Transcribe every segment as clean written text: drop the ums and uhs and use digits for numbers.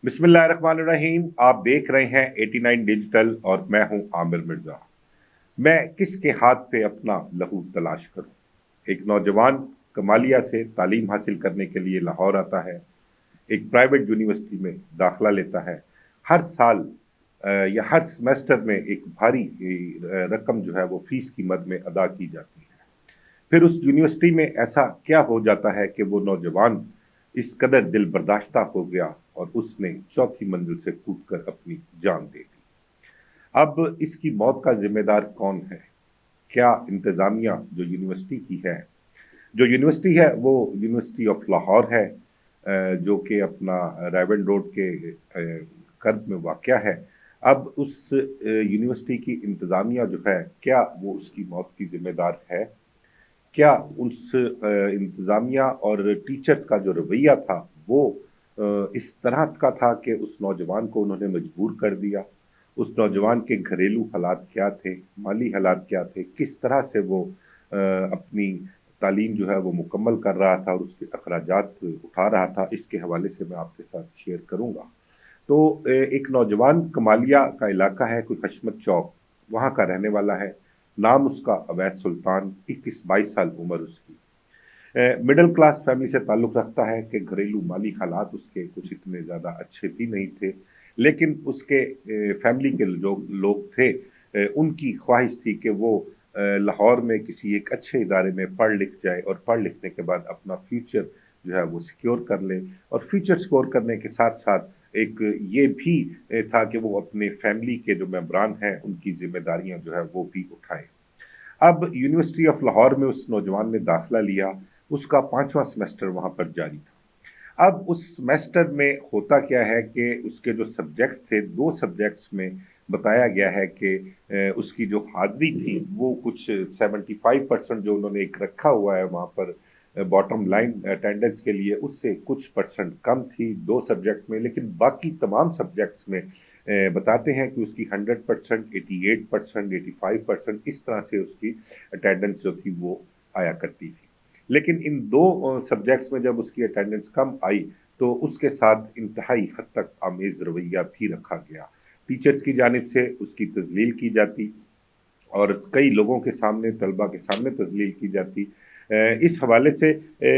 बिस्मिल्लाहिर्रहमानिर्रहीम। आप देख रहे हैं 89 डिजिटल और मैं हूं आमिर मिर्जा। मैं किसके हाथ पे अपना लहू तलाश करूं। एक नौजवान कमालिया से तालीम हासिल करने के लिए लाहौर आता है। एक प्राइवेट यूनिवर्सिटी में दाखिला लेता है। हर साल या हर सेमेस्टर में एक भारी रकम जो है वो फीस की मद में अदा की जाती है। फिर उस यूनिवर्सिटी में ऐसा क्या हो जाता है कि वो नौजवान इस कदर दिल बर्दाश्ता हो गया और उसने चौथी मंजिल से कूदकर अपनी जान दे दी। अब इसकी मौत का जिम्मेदार कौन है? क्या इंतज़ामिया जो यूनिवर्सिटी की है, जो यूनिवर्सिटी है वो यूनिवर्सिटी ऑफ लाहौर है, जो कि अपना रायवन रोड के कर्ब में वाक़या है। अब उस यूनिवर्सिटी की इंतज़ामिया जो है, क्या वो उसकी मौत की ज़िम्मेदार है? क्या उस इंतज़ामिया और टीचर्स का जो रवैया था वो इस तरह का था कि उस नौजवान को उन्होंने मजबूर कर दिया? उस नौजवान के घरेलू हालात क्या थे, माली हालात क्या थे, किस तरह से वो अपनी तालीम जो है वो मुकम्मल कर रहा था और उसके अखराजात उठा रहा था, इसके हवाले से मैं आपके साथ शेयर करूँगा। तो एक नौजवान कमालिया का इलाका है, कोई हशमत चौक, वहाँ का रहने वाला है। नाम उसका अवैस सुल्तान, 21-22 साल उम्र उसकी। मिडिल क्लास फैमिली से ताल्लुक़ रखता है कि घरेलू माली हालात उसके कुछ इतने ज़्यादा अच्छे भी नहीं थे, लेकिन उसके फैमिली के जो लोग थे, उनकी ख्वाहिश थी कि वो लाहौर में किसी एक अच्छे इदारे में पढ़ लिख जाए और पढ़ लिखने के बाद अपना फ्यूचर जो है वो सिक्योर कर ले। और फ्यूचर सिक्योर करने के साथ साथ एक ये भी था कि वो अपने फैमिली के जो मेंबरान हैं उनकी जिम्मेदारियां जो है वो भी उठाए। अब यूनिवर्सिटी ऑफ लाहौर में उस नौजवान ने दाखिला लिया। उसका 5वां सेमेस्टर वहाँ पर जारी था। अब उस सेमेस्टर में होता क्या है कि उसके जो सब्जेक्ट थे, 2 सब्जेक्ट्स में बताया गया है कि उसकी जो हाज़िरी थी वो कुछ 75% जो उन्होंने एक रखा हुआ है वहाँ पर बॉटम लाइन अटेंडेंस के लिए, उससे कुछ परसेंट कम थी 2 सब्जेक्ट में। लेकिन बाकी तमाम सब्जेक्ट्स में बताते हैं कि उसकी 100%, 88%, 85% इस तरह से उसकी अटेंडेंस जो थी वो आया करती थी। लेकिन इन 2 सब्जेक्ट्स में जब उसकी अटेंडेंस कम आई तो उसके साथ इंतहाई हद तक आमेज़ रवैया भी रखा गया। टीचर्स की जानिब से उसकी तज़लील की जाती और कई लोगों के सामने, तलबा के सामने तज़लील की जाती। इस हवाले से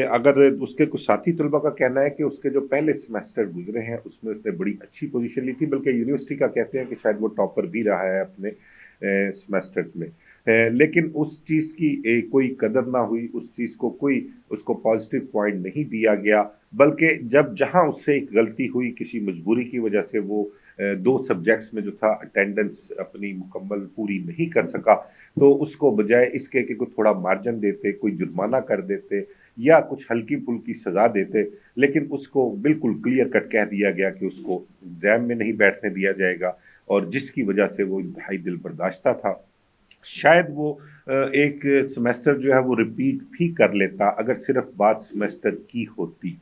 अगर उसके कुछ साथी तलबा का कहना है कि उसके जो पहले सेमेस्टर गुजरे हैं उसमें उसने बड़ी अच्छी पोजीशन ली थी, बल्कि यूनिवर्सिटी का कहते हैं कि शायद वो टॉपर भी रहा है अपने सेमेस्टर्स में। लेकिन उस चीज़ की कोई कदर ना हुई, उस चीज़ को कोई उसको पॉजिटिव पॉइंट नहीं दिया गया, बल्कि जब जहाँ उससे एक गलती हुई किसी मजबूरी की वजह से वो 2 सब्जेक्ट्स में जो था अटेंडेंस अपनी मुकम्मल पूरी नहीं कर सका, तो उसको बजाय इसके कि कोई थोड़ा मार्जिन देते, कोई जुर्माना कर देते या कुछ हल्की-फुल्की सज़ा देते, लेकिन उसको बिल्कुल क्लियर कट कह दिया गया कि उसको एग्ज़ाम में नहीं बैठने दिया जाएगा और जिसकी वजह से वो इंतहाई दिलबर्दाश्ता था। शायद वो एक सेमेस्टर जो है वो रिपीट भी कर लेता अगर सिर्फ़ बात सेमेस्टर की होती।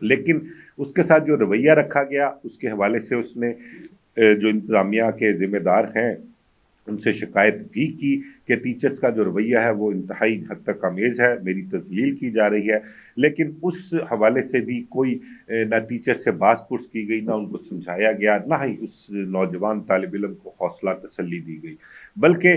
लेकिन उसके साथ जो रवैया रखा गया उसके हवाले से उसने जो इंतज़ामिया के ज़िम्मेदार हैं उनसे शिकायत भी की कि टीचर्स का जो रवैया है वो इंतहाई हद तक अमेज़ है, मेरी तज़लील की जा रही है। लेकिन उस हवाले से भी कोई ना टीचर से बास-पुर्स की गई, ना उनको समझाया गया, ना ही उस नौजवान तालिब इल्म को हौसला तसल्ली दी गई। बल्कि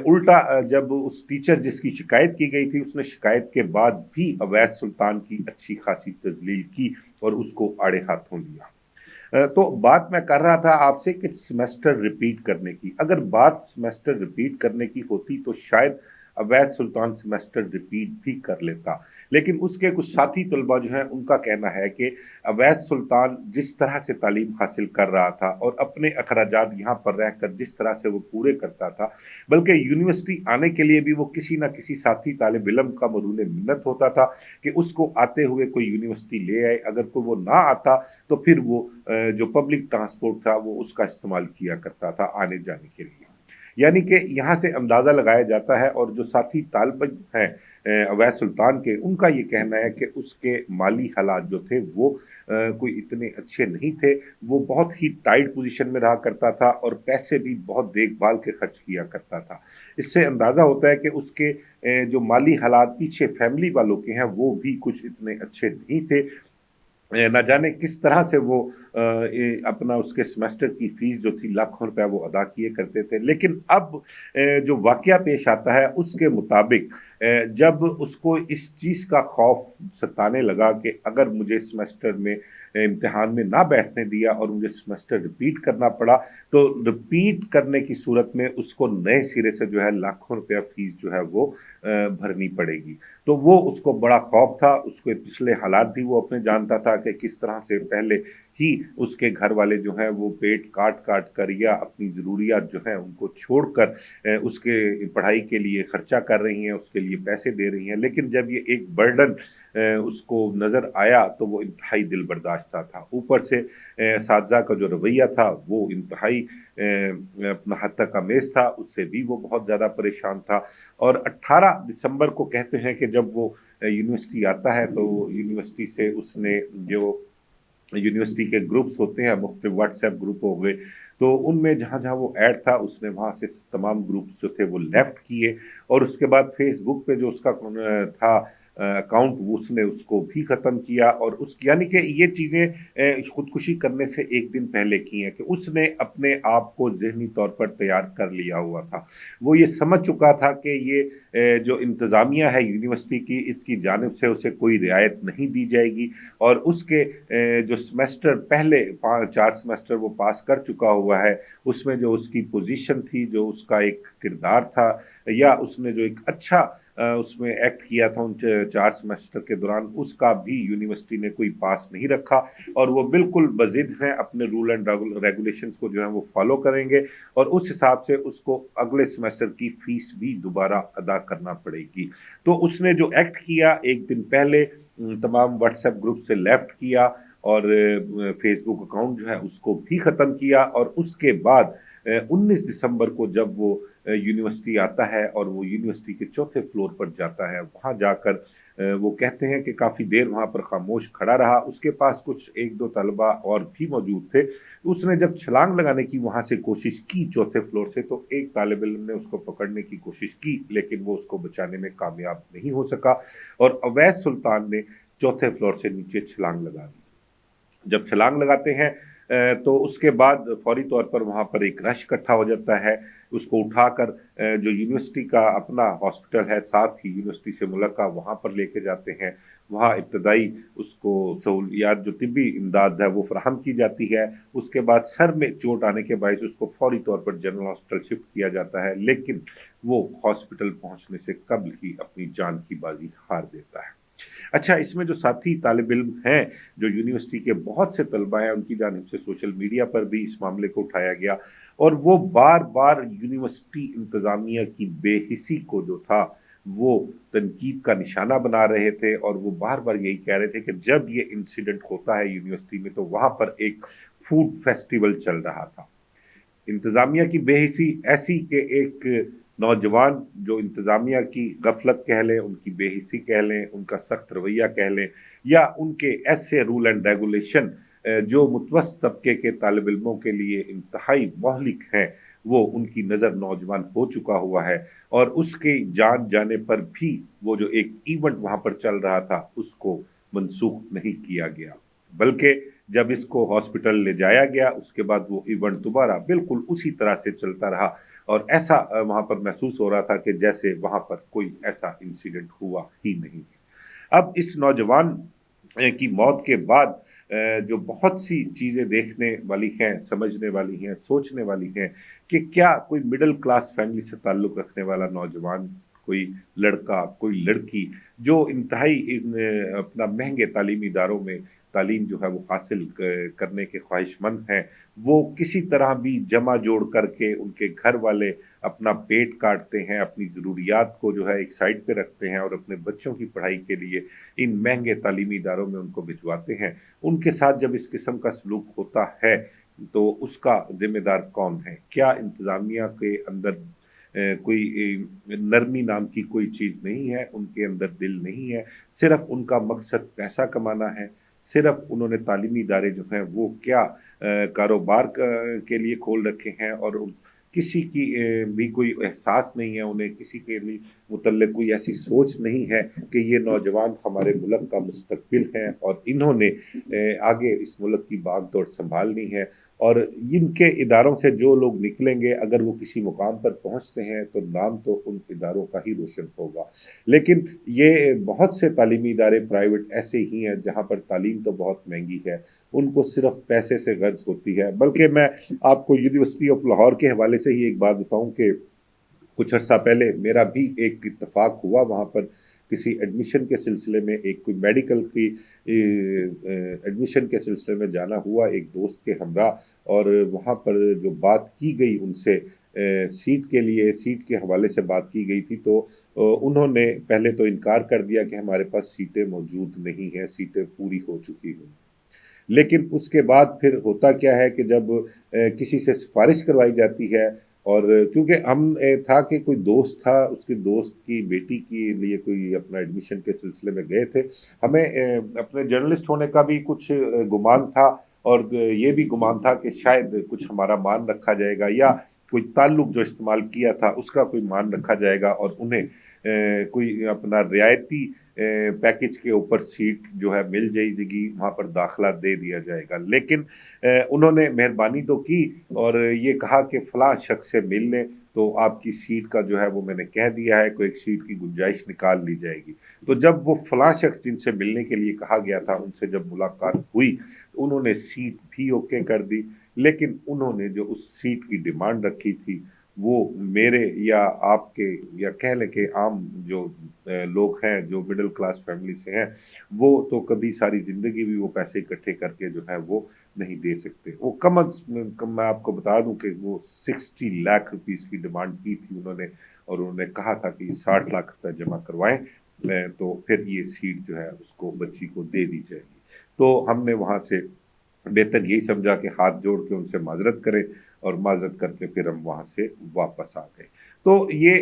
उल्टा जब उस टीचर जिसकी शिकायत की गई थी उसने शिकायत के बाद भी अवैस सुल्तान की अच्छी खासी तज़लील की और उसको आड़े हाथों लिया। तो बात मैं कर रहा था आपसे कि सेमेस्टर रिपीट करने की। अगर बात सेमेस्टर रिपीट करने की होती तो शायद अवैध सुल्तान सेमेस्टर रिपीट भी कर लेता। लेकिन उसके कुछ साथी तलबा जो हैं उनका कहना है कि अवैध सुल्तान जिस तरह से तालीम हासिल कर रहा था और अपने अखराजात यहाँ पर रहकर जिस तरह से वो पूरे करता था, बल्कि यूनिवर्सिटी आने के लिए भी वो किसी न किसी साथी तालिब इल्म का मरूने मिन्नत होता था कि उसको आते हुए कोई यूनिवर्सिटी ले आए। अगर कोई वो ना आता तो फिर वो जो पब्लिक ट्रांसपोर्ट था वो उसका इस्तेमाल किया करता था आने जाने के लिए। यानी कि यहाँ से अंदाज़ा लगाया जाता है। और जो साथी तालिब हैं अवैस सुल्तान के, उनका ये कहना है कि उसके माली हालात जो थे वो कोई इतने अच्छे नहीं थे। वो बहुत ही टाइट पोजीशन में रहा करता था और पैसे भी बहुत देखभाल के खर्च किया करता था। इससे अंदाज़ा होता है कि उसके जो माली हालात पीछे फैमिली वालों के हैं वो भी कुछ इतने अच्छे नहीं थे। ना जाने किस तरह से वो अपना उसके सेमेस्टर की फीस जो थी लाखों रुपए वो अदा किए करते थे। लेकिन अब जो वाकया पेश आता है उसके मुताबिक जब उसको इस चीज़ का खौफ सताने लगा कि अगर मुझे सेमेस्टर में इम्तिहान में ना बैठने दिया और मुझे सेमेस्टर रिपीट करना पड़ा, तो रिपीट करने की सूरत में उसको नए सिरे से जो है लाखों रुपया फीस जो है वो भरनी पड़ेगी। तो वो उसको बड़ा खौफ था, उसके पिछले हालात भी वो अपने जानता था कि किस तरह से पहले ही उसके घर वाले जो हैं वो पेट काट काट कर या अपनी ज़रूरियात जो है उनको छोड़कर उसके पढ़ाई के लिए खर्चा कर रही हैं, उसके लिए पैसे दे रही हैं। लेकिन जब ये एक बर्डन उसको नज़र आया तो वो इंतहाई दिल बर्दाश्त था। ऊपर से साथज़ा का जो रवैया था वो इंतहाई अपना हद आमेज़ था, उससे भी वो बहुत ज़्यादा परेशान था। और 18 दिसंबर को कहते हैं कि जब वो यूनिवर्सिटी आता है तो यूनिवर्सिटी से उसने जो यूनिवर्सिटी के ग्रुप्स होते हैं, मुख्तलिफ व्हाट्सएप ग्रुप हो गए, तो उनमें जहाँ जहाँ वो ऐड था उसने वहाँ से तमाम ग्रुप्स जो थे वो लेफ्ट किए। और उसके बाद फेसबुक पे जो उसका था अकाउंट, वो उसने उसको भी ख़त्म किया। और उस यानी कि ये चीज़ें खुदकुशी करने से एक दिन पहले की हैं कि उसने अपने आप को ज़हनी तौर पर तैयार कर लिया हुआ था। वो ये समझ चुका था कि ये जो इंतज़ामिया है यूनिवर्सिटी की, इसकी जानिब से उसे कोई रियायत नहीं दी जाएगी। और उसके जो सेमेस्टर पहले 4 सेमेस्टर वो पास कर चुका हुआ है, उसमें जो उसकी पोजीशन थी, जो उसका एक किरदार था, या उसने जो एक अच्छा उसमें एक्ट किया था उन 4 सेमेस्टर के दौरान, उसका भी यूनिवर्सिटी ने कोई पास नहीं रखा। और वो बिल्कुल बज़िद हैं, अपने रूल एंड रेगुलेशंस को जो है वो फॉलो करेंगे और उस हिसाब से उसको अगले सेमेस्टर की फीस भी दोबारा अदा करना पड़ेगी। तो उसने जो एक्ट किया एक दिन पहले, तमाम व्हाट्सएप ग्रुप से लेफ्ट किया और फेसबुक अकाउंट जो है उसको भी ख़त्म किया। और उसके बाद 19 दिसंबर को जब वो यूनिवर्सिटी आता है और वो यूनिवर्सिटी के चौथे फ्लोर पर जाता है, वहाँ जाकर वो कहते हैं कि काफ़ी देर वहाँ पर खामोश खड़ा रहा। उसके पास कुछ एक दो तलबा और भी मौजूद थे। उसने जब छलांग लगाने की वहाँ से कोशिश की चौथे फ्लोर से, तो एक तालिब इल्म ने उसको पकड़ने की कोशिश की, लेकिन वो उसको बचाने में कामयाब नहीं हो सका और अवैस सुल्तान ने चौथे फ्लोर से नीचे छलांग लगा दी। जब छलांग लगाते हैं तो उसके बाद फौरी तौर पर वहाँ पर एक रश इकट्ठा हो जाता है। उसको उठाकर जो यूनिवर्सिटी का अपना हॉस्पिटल है साथ ही यूनिवर्सिटी से मुल्का, वहाँ पर लेके जाते हैं। वहाँ इब्तदाई उसको सहूलियात जो तिब्बी इमदाद है वो फराहम की जाती है। उसके बाद सर में चोट आने के बायस उसको फौरी तौर पर जनरल हॉस्पिटल शिफ्ट किया जाता है, लेकिन वो हॉस्पिटल पहुँचने से कबल ही अपनी जान की बाजी हार देता है। अच्छा, इसमें जो साथी तालिब इल्म हैं, जो यूनिवर्सिटी के बहुत से तलबा हैं, उनकी जानिब से सोशल मीडिया पर भी इस मामले को उठाया गया और वो बार-बार यूनिवर्सिटी इंतज़ामिया की बेहिसी को जो था, वो तनकीद का निशाना बना रहे थे। और वो बार-बार यही कह रहे थे कि जब ये इंसिडेंट होता है यूनिवर्सिटी में, तो वहाँ पर एक फूड फेस्टिवल चल रहा था। इंतज़ामिया की बेहिसी ऐसी कि एक नौजवान जो इंतज़ामिया की गफलत कह लें, उनकी बेहिसी कह लें, उनका सख्त रवैया कह लें, या उनके ऐसे रूल एंड रेगुलेशन जो मुतवस्त तबके के तालिब इल्मों के लिए इंतहाई मोहलिक हैं, वो उनकी नज़र नौजवान हो चुका हुआ है। और उसके जान जाने पर भी वो जो एक इवेंट वहाँ पर चल रहा था, उसको मनसूख नहीं किया गया, बल्कि जब इसको हॉस्पिटल ले जाया गया, उसके बाद वो इवेंट दोबारा बिल्कुल उसी तरह से चलता रहा। और ऐसा वहाँ पर महसूस हो रहा था कि जैसे वहाँ पर कोई ऐसा इंसिडेंट हुआ ही नहीं है। अब इस नौजवान की मौत के बाद जो बहुत सी चीज़ें देखने वाली हैं, समझने वाली हैं, सोचने वाली हैं कि क्या कोई मिडिल क्लास फैमिली से ताल्लुक़ रखने वाला नौजवान, कोई लड़का, कोई लड़की जो इंतहाई अपना महँगे तालीमी इदारों में तालीम जो है वो हासिल करने के ख्वाहिशमंद हैं, वो किसी तरह भी जमा जोड़ करके उनके घर वाले अपना पेट काटते हैं, अपनी ज़रूरियात को जो है एक साइड पे रखते हैं और अपने बच्चों की पढ़ाई के लिए इन महंगे तालीमी इदारों में उनको भिजवाते हैं। उनके साथ जब इस किस्म का सलूक होता है, तो उसका ज़िम्मेदार कौन है? क्या इंतज़ामिया के अंदर कोई नरमी नाम की कोई चीज़ नहीं है, उनके अंदर दिल नहीं है, सिर्फ़ उनका मकसद पैसा कमाना है, सिर्फ़ उन्होंने तालीमी इदारे जो हैं वो क्या कारोबार के लिए खोल रखे हैं और किसी की भी कोई एहसास नहीं है उन्हें, किसी के लिए متعلق کوئی ایسی سوچ نہیں ہے کہ یہ نوجوان ہمارے ملک کا مستقبل ہیں اور انہوں نے آگے اس ملک کی بھاگ دوڑ سنبھالنی ہے، اور ان کے اداروں سے جو لوگ نکلیں گے اگر وہ کسی مقام پر پہنچتے ہیں تو نام تو ان اداروں کا ہی روشن ہوگا۔ لیکن یہ بہت سے تعلیمی ادارے پرائیویٹ ایسے ہی ہیں جہاں پر تعلیم تو بہت مہنگی ہے، ان کو صرف پیسے سے غرض ہوتی ہے۔ بلکہ میں آپ کو یونیورسٹی آف لاہور کے حوالے سے ہی ایک بات بتاؤں کہ کچھ عرصہ پہلے میرا بھی ایک اتفاق ہوا، وہاں پر کسی ایڈمیشن کے سلسلے میں، ایک کوئی میڈیکل کی ایڈمیشن کے سلسلے میں جانا ہوا ایک دوست کے ہمراہ، اور وہاں پر جو بات کی گئی ان سے سیٹ کے لیے، سیٹ کے حوالے سے بات کی گئی تھی، تو انہوں نے پہلے تو انکار کر دیا کہ ہمارے پاس سیٹیں موجود نہیں ہیں، سیٹیں پوری ہو چکی ہیں۔ لیکن اس کے بعد پھر ہوتا کیا ہے کہ جب کسی سے سفارش کروائی جاتی ہے، اور کیونکہ ہم تھا کہ کوئی دوست تھا، اس کے دوست کی بیٹی کے لیے کوئی اپنا ایڈمیشن کے سلسلے میں گئے تھے، ہمیں اپنے جرنلسٹ ہونے کا بھی کچھ گمان تھا، اور یہ بھی گمان تھا کہ شاید کچھ ہمارا مان رکھا جائے گا، یا کوئی تعلق جو استعمال کیا تھا اس کا کوئی مان رکھا جائے گا، اور انہیں کوئی اپنا رعایتی پیکج کے اوپر سیٹ جو ہے مل جائے گی، وہاں پر داخلہ دے دیا جائے گا۔ لیکن انہوں نے مہربانی تو کی اور یہ کہا کہ فلاں شخص سے مل لیں تو آپ کی سیٹ کا جو ہے وہ میں نے کہہ دیا ہے، کوئی ایک سیٹ کی گنجائش نکال لی جائے گی۔ تو جب وہ فلاں شخص جن سے ملنے کے لیے کہا گیا تھا ان سے جب ملاقات ہوئی، انہوں نے سیٹ بھی اوکے کر دی، لیکن انہوں نے جو اس سیٹ کی ڈیمانڈ رکھی تھی وہ میرے یا آپ کے، یا کہہ لیں کہ عام جو لوگ ہیں جو مڈل کلاس فیملی سے ہیں، وہ تو کبھی ساری زندگی بھی وہ پیسے اکٹھے کر کے جو ہے وہ نہیں دے سکتے۔ وہ کم از کم میں آپ کو بتا دوں کہ وہ 60 لاکھ روپیز کی ڈیمانڈ کی تھی انہوں نے، اور انہوں نے کہا تھا کہ 60 لاکھ روپے جمع کروائیں تو پھر یہ سیٹ جو ہے اس کو بچی کو دے دی جائے گی۔ تو ہم نے وہاں سے بہتر یہی سمجھا کہ ہاتھ جوڑ کے ان سے معذرت کریں، اور معذرت کر کے پھر ہم وہاں سے واپس آ گئے۔ تو یہ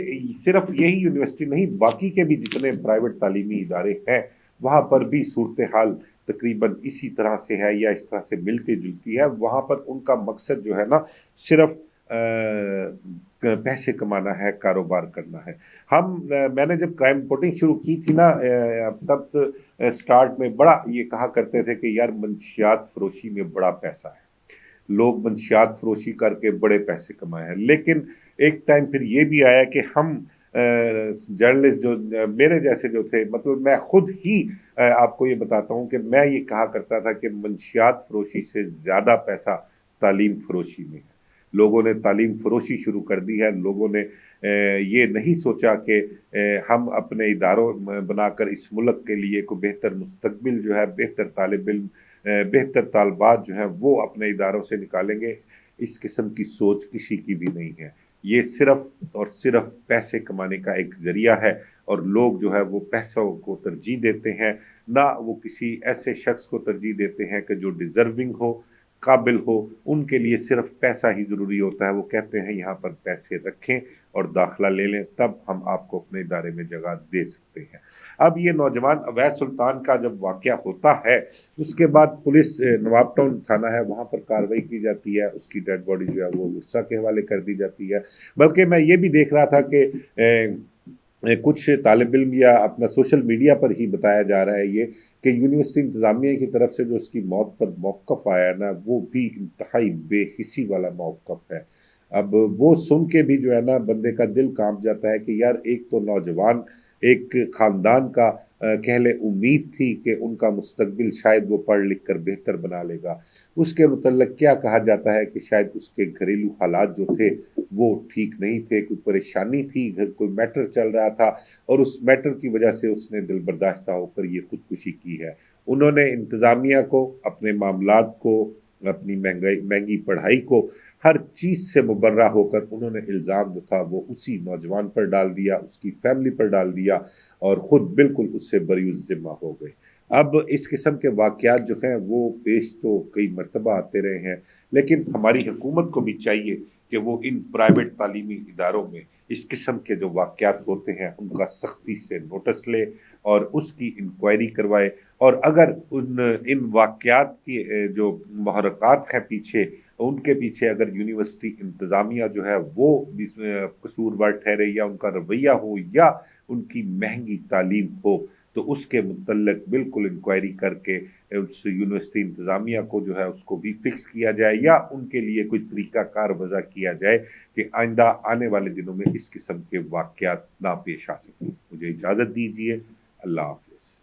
صرف یہی یونیورسٹی نہیں، باقی کے بھی جتنے پرائیویٹ تعلیمی ادارے ہیں وہاں پر بھی صورتحال تقریباً اسی طرح سے ہے یا اس طرح سے ملتی جلتی ہے۔ وہاں پر ان کا مقصد جو ہے نا صرف پیسے کمانا ہے، کاروبار کرنا ہے۔ میں نے جب کرائم رپورٹنگ شروع کی تھی نا، تب سٹارٹ میں بڑا یہ کہا کرتے تھے کہ یار منشیات فروشی میں بڑا پیسہ ہے، لوگ منشیات فروشی کر کے بڑے پیسے کمائے ہیں۔ لیکن ایک ٹائم پھر یہ بھی آیا کہ ہم جرنلسٹ جو میرے جیسے جو تھے، مطلب میں خود ہی آپ کو یہ بتاتا ہوں کہ میں یہ کہا کرتا تھا کہ منشیات فروشی سے زیادہ پیسہ تعلیم فروشی میں ہے۔ لوگوں نے تعلیم فروشی شروع کر دی ہے، لوگوں نے یہ نہیں سوچا کہ ہم اپنے اداروں بنا کر اس ملک کے لیے کوئی بہتر مستقبل جو ہے، بہتر طالب علم، بہتر طالبات جو ہیں وہ اپنے اداروں سے نکالیں گے۔ اس قسم کی سوچ کسی کی بھی نہیں ہے۔ یہ صرف اور صرف پیسے کمانے کا ایک ذریعہ ہے، اور لوگ جو ہے وہ پیسوں کو ترجیح دیتے ہیں، نہ وہ کسی ایسے شخص کو ترجیح دیتے ہیں کہ جو ڈیزرونگ ہو، قابل ہو۔ ان کے لیے صرف پیسہ ہی ضروری ہوتا ہے، وہ کہتے ہیں یہاں پر پیسے رکھیں اور داخلہ لے لیں، تب ہم آپ کو اپنے ادارے میں جگہ دے سکتے ہیں۔ اب یہ نوجوان عوید سلطان کا جب واقعہ ہوتا ہے، اس کے بعد پولیس نواب ٹاؤن تھانہ ہے وہاں پر کارروائی کی جاتی ہے، اس کی ڈیڈ باڈی جو ہے وہ ورثہ کے حوالے کر دی جاتی ہے۔ بلکہ میں یہ بھی دیکھ رہا تھا کہ کچھ طالب علم یا اپنا سوشل میڈیا پر ہی بتایا جا رہا ہے یہ کہ یونیورسٹی انتظامیہ کی طرف سے جو اس کی موت پر موقف آیا نا، وہ بھی انتہائی بے حسی والا موقف ہے۔ اب وہ سن کے بھی جو ہے نا بندے کا دل کانپ جاتا ہے کہ یار ایک تو نوجوان، ایک خاندان کا کہہ لے امید تھی کہ ان کا مستقبل شاید وہ پڑھ لکھ کر بہتر بنا لے گا، اس کے متعلق کیا کہا جاتا ہے کہ شاید اس کے گھریلو حالات جو تھے وہ ٹھیک نہیں تھے، کوئی پریشانی تھی، گھر کوئی میٹر چل رہا تھا، اور اس میٹر کی وجہ سے اس نے دل برداشتہ ہو کر یہ خودکشی کی ہے۔ انہوں نے انتظامیہ کو، اپنے معاملات کو، اپنی مہنگی پڑھائی کو، ہر چیز سے مبرہ ہو کر انہوں نے الزام جو تھا وہ اسی نوجوان پر ڈال دیا، اس کی فیملی پر ڈال دیا، اور خود بالکل اس سے بری الذمہ ہو گئے۔ اب اس قسم کے واقعات جو ہیں وہ پیش تو کئی مرتبہ آتے رہے ہیں، لیکن ہماری حکومت کو بھی چاہیے کہ وہ ان پرائیویٹ تعلیمی اداروں میں اس قسم کے جو واقعات ہوتے ہیں ان کا سختی سے نوٹس لے اور اس کی انکوائری کروائے، اور اگر ان واقعات کی جو محرکات ہیں پیچھے، ان کے پیچھے اگر یونیورسٹی انتظامیہ جو ہے وہ قصوروار ٹھہرے، یا ان کا رویہ ہو، یا ان کی مہنگی تعلیم ہو تو اس کے متعلق بالکل انکوائری کر کے اس یونیورسٹی انتظامیہ کو جو ہے اس کو بھی فکس کیا جائے، یا ان کے لیے کوئی طریقہ کار وضع کیا جائے کہ آئندہ آنے والے دنوں میں اس قسم کے واقعات نہ پیش آ سکیں۔ مجھے اجازت دیجیے، اللہ حافظ۔